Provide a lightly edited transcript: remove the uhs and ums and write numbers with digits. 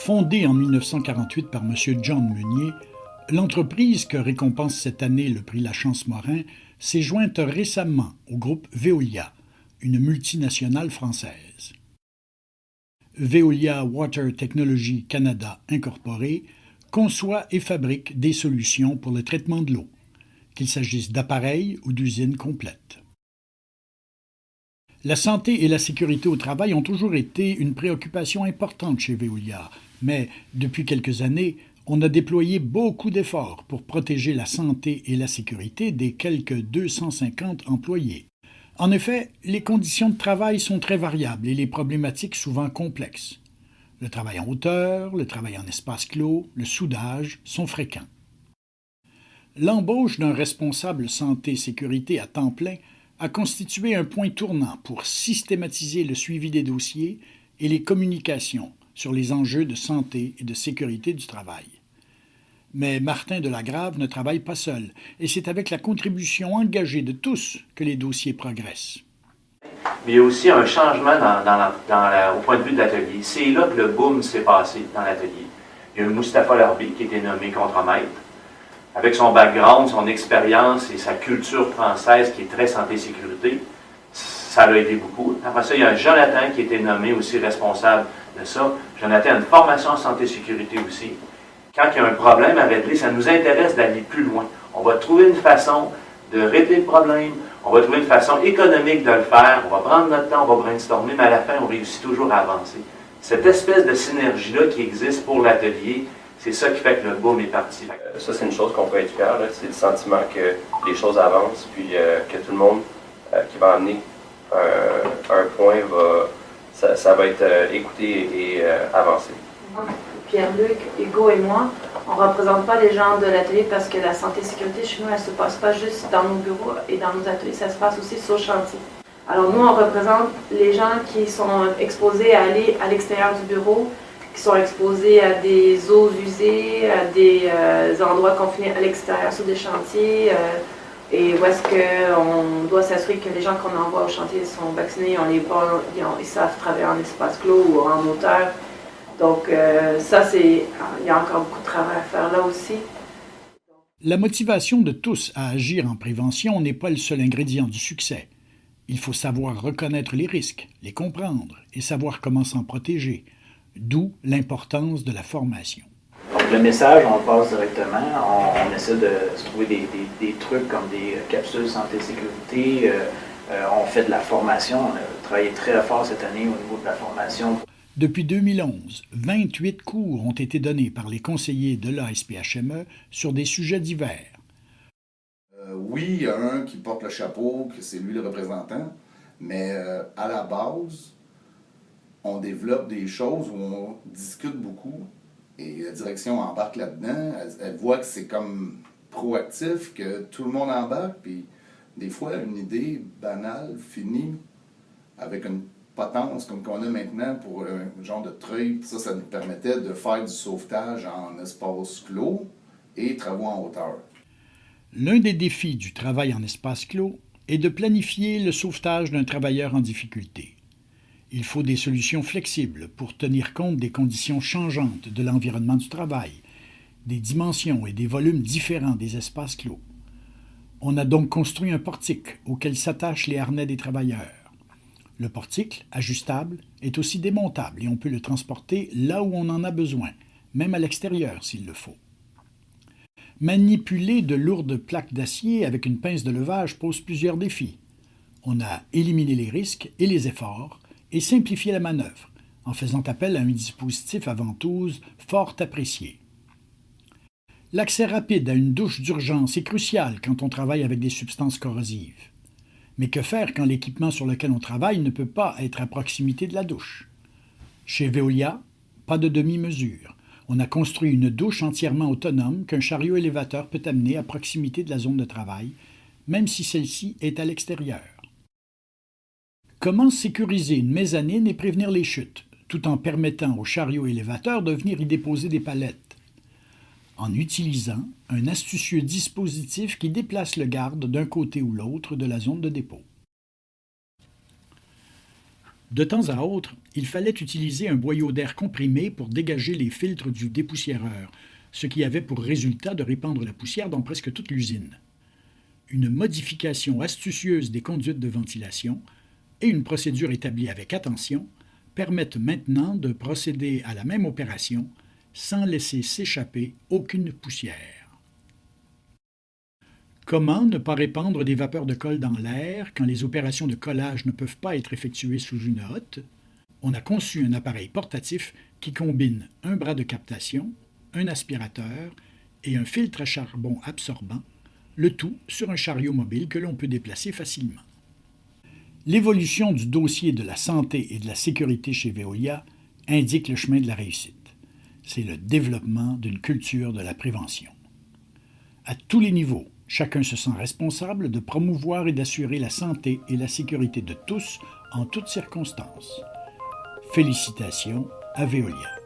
Fondée en 1948 par M. John Meunier, l'entreprise que récompense cette année le prix Lachance-Morin s'est jointe récemment au groupe Veolia, une multinationale française. Veolia Water Technology Canada Incorporé conçoit et fabrique des solutions pour le traitement de l'eau, qu'il s'agisse d'appareils ou d'usines complètes. La santé et la sécurité au travail ont toujours été une préoccupation importante chez Veolia, mais depuis quelques années, on a déployé beaucoup d'efforts pour protéger la santé et la sécurité des quelques 250 employés. En effet, les conditions de travail sont très variables et les problématiques souvent complexes. Le travail en hauteur, le travail en espace clos, le soudage sont fréquents. L'embauche d'un responsable santé-sécurité à temps plein a constitué un point tournant pour systématiser le suivi des dossiers et les communications sur les enjeux de santé et de sécurité du travail. Mais Martin Delagrave ne travaille pas seul, et c'est avec la contribution engagée de tous que les dossiers progressent. Mais il y a aussi un changement au point de vue de l'atelier. C'est là que le boom s'est passé dans l'atelier. Il y a eu Mustapha Larbi qui a été nommé contremaître. Avec son background, son expérience et sa culture française qui est très santé-sécurité, ça l'a aidé beaucoup. Après ça, il y a Jonathan qui a été nommé aussi responsable de ça. Jonathan a une formation en santé-sécurité aussi. Quand il y a un problème à régler, ça nous intéresse d'aller plus loin. On va trouver une façon de régler le problème, on va trouver une façon économique de le faire, on va prendre notre temps, on va brainstormer, mais à la fin, on réussit toujours à avancer. Cette espèce de synergie-là qui existe pour l'atelier, c'est ça qui fait que le boom est parti. Ça, c'est une chose qu'on peut être fier, là. C'est le sentiment que les choses avancent, puis que tout le monde qui va amener un point, ça va être écouté et avancé. Pierre-Luc, Hugo et moi, on ne représente pas les gens de l'atelier parce que la santé et sécurité chez nous, elle ne se passe pas juste dans nos bureaux et dans nos ateliers, ça se passe aussi sur le chantier. Alors nous, on représente les gens qui sont exposés à aller à l'extérieur du bureau, qui sont exposés à des eaux usées, à des endroits confinés à l'extérieur sur des chantiers, et où est-ce qu'on doit s'assurer que les gens qu'on envoie au chantier sont vaccinés, ils savent travailler en espace clos ou en hauteur. Donc il y a encore beaucoup de travail à faire là aussi. La motivation de tous à agir en prévention n'est pas le seul ingrédient du succès. Il faut savoir reconnaître les risques, les comprendre et savoir comment s'en protéger, d'où l'importance de la formation. Donc le message, on le passe directement, on essaie de se trouver des trucs comme des capsules santé-sécurité, on fait de la formation, on a travaillé très fort cette année au niveau de la formation. Depuis 2011, 28 cours ont été donnés par les conseillers de l'ASPHME sur des sujets divers. Oui, il y a un qui porte le chapeau, que c'est lui le représentant, mais à la base, on développe des choses où on discute beaucoup et la direction embarque là-dedans. Elle voit que c'est comme proactif, que tout le monde embarque, puis des fois, une idée banale finit avec une potence comme qu'on a maintenant pour un genre de treuil. Ça nous permettait de faire du sauvetage en espace clos et travaux en hauteur. L'un des défis du travail en espace clos est de planifier le sauvetage d'un travailleur en difficulté. Il faut des solutions flexibles pour tenir compte des conditions changeantes de l'environnement du travail, des dimensions et des volumes différents des espaces clos. On a donc construit un portique auquel s'attachent les harnais des travailleurs. Le portique, ajustable, est aussi démontable et on peut le transporter là où on en a besoin, même à l'extérieur s'il le faut. Manipuler de lourdes plaques d'acier avec une pince de levage pose plusieurs défis. On a éliminé les risques et les efforts et simplifié la manœuvre en faisant appel à un dispositif à ventouse fort apprécié. L'accès rapide à une douche d'urgence est crucial quand on travaille avec des substances corrosives. Mais que faire quand l'équipement sur lequel on travaille ne peut pas être à proximité de la douche? Chez Veolia, pas de demi-mesure. On a construit une douche entièrement autonome qu'un chariot élévateur peut amener à proximité de la zone de travail, même si celle-ci est à l'extérieur. Comment sécuriser une mezzanine et prévenir les chutes, tout en permettant au chariot élévateur de venir y déposer des palettes? En utilisant un astucieux dispositif qui déplace le garde d'un côté ou l'autre de la zone de dépôt. De temps à autre, il fallait utiliser un boyau d'air comprimé pour dégager les filtres du dépoussiéreur, ce qui avait pour résultat de répandre la poussière dans presque toute l'usine. Une modification astucieuse des conduites de ventilation et une procédure établie avec attention permettent maintenant de procéder à la même opération sans laisser s'échapper aucune poussière. Comment ne pas répandre des vapeurs de colle dans l'air quand les opérations de collage ne peuvent pas être effectuées sous une hotte? On a conçu un appareil portatif qui combine un bras de captation, un aspirateur et un filtre à charbon absorbant, le tout sur un chariot mobile que l'on peut déplacer facilement. L'évolution du dossier de la santé et de la sécurité chez Veolia indique le chemin de la réussite. C'est le développement d'une culture de la prévention. À tous les niveaux, chacun se sent responsable de promouvoir et d'assurer la santé et la sécurité de tous en toutes circonstances. Félicitations à Veolia.